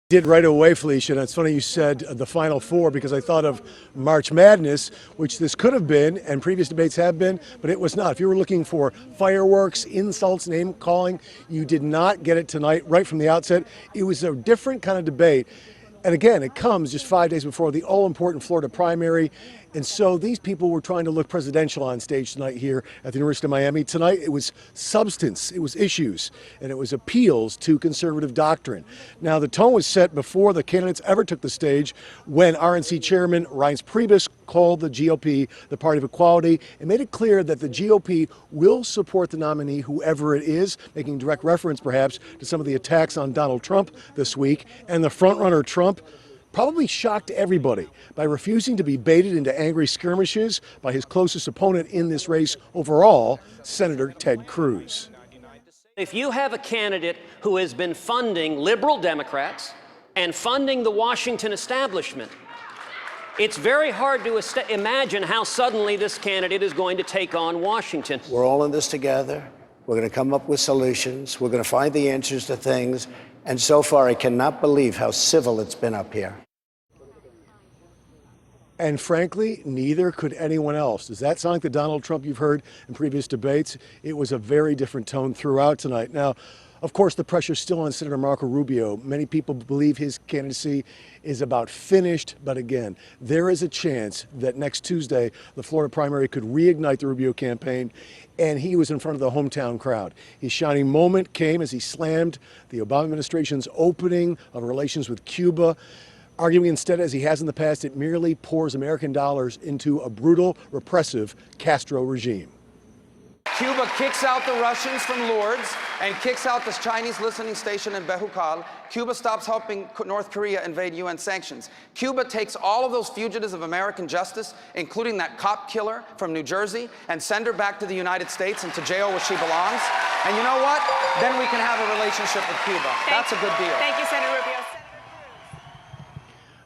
Did right away, Felicia, and it's funny you said the Final Four because I thought of March Madness, which this could have been, and previous debates have been, but it was not. If you were looking for fireworks, insults, name calling, you did not get it tonight right from the outset. It was a different kind of debate. And again, it comes just 5 days before the all-important Florida primary. And so these people were trying to look presidential on stage tonight here at the University of Miami. Tonight, it was substance, it was issues, and it was appeals to conservative doctrine. Now, the tone was set before the candidates ever took the stage when RNC Chairman Reince Priebus called the GOP the Party of Equality and made it clear that the GOP will support the nominee, whoever it is, making direct reference, perhaps, to some of the attacks on Donald Trump this week. And the frontrunner Trump probably shocked everybody by refusing to be baited into angry skirmishes by his closest opponent in this race overall, Senator Ted Cruz. If you have a candidate who has been funding liberal Democrats and funding the Washington establishment, it's very hard to imagine how suddenly this candidate is going to take on Washington. We're all in this together. We're going to come up with solutions. We're going to find the answers to things. And so far, I cannot believe how civil it's been up here. And frankly, neither could anyone else. Does that sound like the Donald Trump you've heard in previous debates? It was a very different tone throughout tonight. Now, of course, the pressure's still on Senator Marco Rubio. Many people believe his candidacy is about finished, but again, there is a chance that next Tuesday, the Florida primary could reignite the Rubio campaign, and he was in front of the hometown crowd. His shining moment came as he slammed the Obama administration's opening of relations with Cuba, arguing instead, as he has in the past, it merely pours American dollars into a brutal, repressive Castro regime. Cuba kicks out the Russians from Lourdes and kicks out this Chinese listening station in Behukal. Cuba stops helping North Korea invade UN sanctions. Cuba takes all of those fugitives of American justice, including that cop killer from New Jersey, and send her back to the United States and to jail where she belongs. And you know what? Then we can have a relationship with Cuba. That's a good deal. Thank you, Senator Rubio.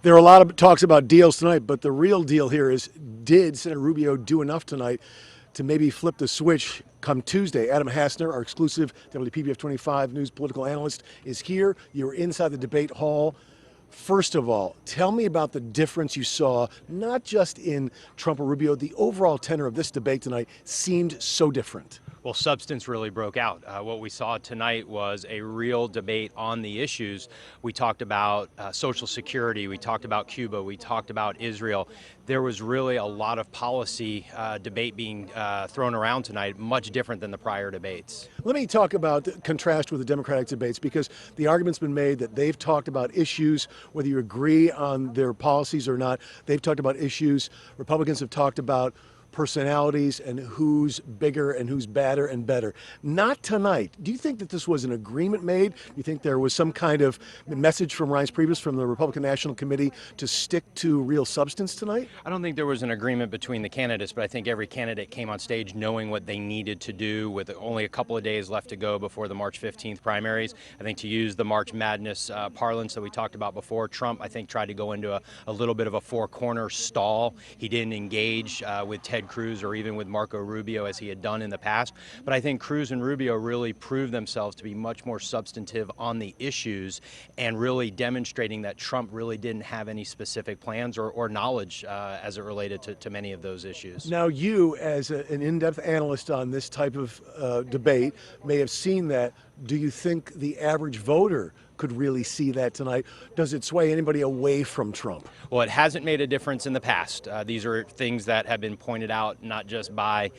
There are a lot of talks about deals tonight, but the real deal here is, did Senator Rubio do enough tonight to maybe flip the switch come Tuesday? Adam Hassner, our exclusive WPBF 25 News political analyst, is here. You're inside the debate hall. First of all, tell me about the difference you saw, not just in Trump or Rubio. The overall tenor of this debate tonight seemed so different. Well, substance really broke out. What we saw tonight was a real debate on the issues. We talked about Social Security, we talked about Cuba, we talked about Israel. There was really a lot of policy debate being thrown around tonight, much different than the prior debates. Let me talk about contrast with the Democratic debates, because the argument's been made that they've talked about issues, whether you agree on their policies or not. They've talked about issues. Republicans have talked about personalities and who's bigger and who's badder and better. Not tonight. Do you think that this was an agreement made? Do you think there was some kind of message from Reince Priebus from the Republican National Committee to stick to real substance tonight? I don't think there was an agreement between the candidates, but I think every candidate came on stage knowing what they needed to do with only a couple of days left to go before the March 15th primaries. I think, to use the March Madness parlance that we talked about before, Trump, I think, tried to go into a little bit of a four-corner stall. He didn't engage with Ted Cruz or even with Marco Rubio as he had done in the past. But I think Cruz and Rubio really proved themselves to be much more substantive on the issues and really demonstrating that Trump really didn't have any specific plans or knowledge as it related to many of those issues. Now, you, as an in-depth analyst on this type of debate, may have seen that. Do you think the average voter could really see that tonight? Does it sway anybody away from Trump? Well, it hasn't made a difference in the past. These are things that have been pointed out not just by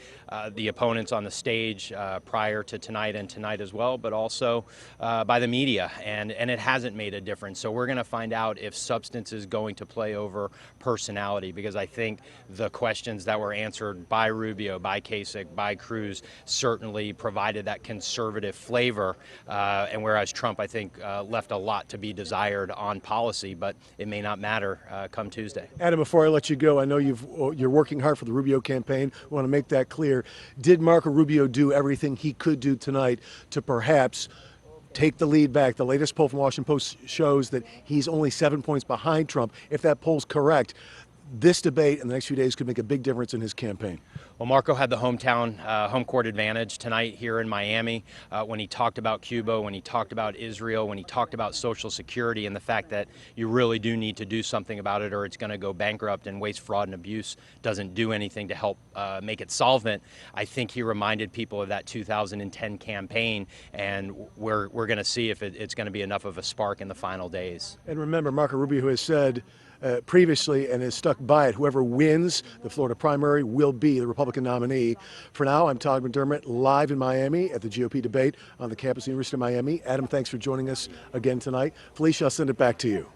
the opponents on the stage prior to tonight and tonight as well, but also by the media, and it hasn't made a difference. So we're going to find out if substance is going to play over personality, because I think the questions that were answered by Rubio, by Kasich, by Cruz certainly provided that conservative flavor, and whereas Trump, I think, left a lot to be desired on policy, but it may not matter come Tuesday. Adam, before I let you go, I know you're working hard for the Rubio campaign. I want to make that clear. Did Marco Rubio do everything he could do tonight to perhaps take the lead back? The latest poll from Washington Post shows that he's only 7 points behind Trump. If that poll's correct, this debate in the next few days could make a big difference in his campaign? Well, Marco had the home court advantage tonight here in Miami when he talked about Cuba, when he talked about Israel, when he talked about Social Security and the fact that you really do need to do something about it or it's going to go bankrupt, and waste, fraud, and abuse doesn't do anything to help make it solvent. I think he reminded people of that 2010 campaign, and we're going to see if it's going to be enough of a spark in the final days. And remember, Marco Rubio has said previously and has stuck by it, whoever wins the Florida primary will be the Republican nominee. For now, I'm Todd McDermott, live in Miami at the GOP debate on the campus of the University of Miami. Adam, thanks for joining us again tonight. Felicia, I'll send it back to you.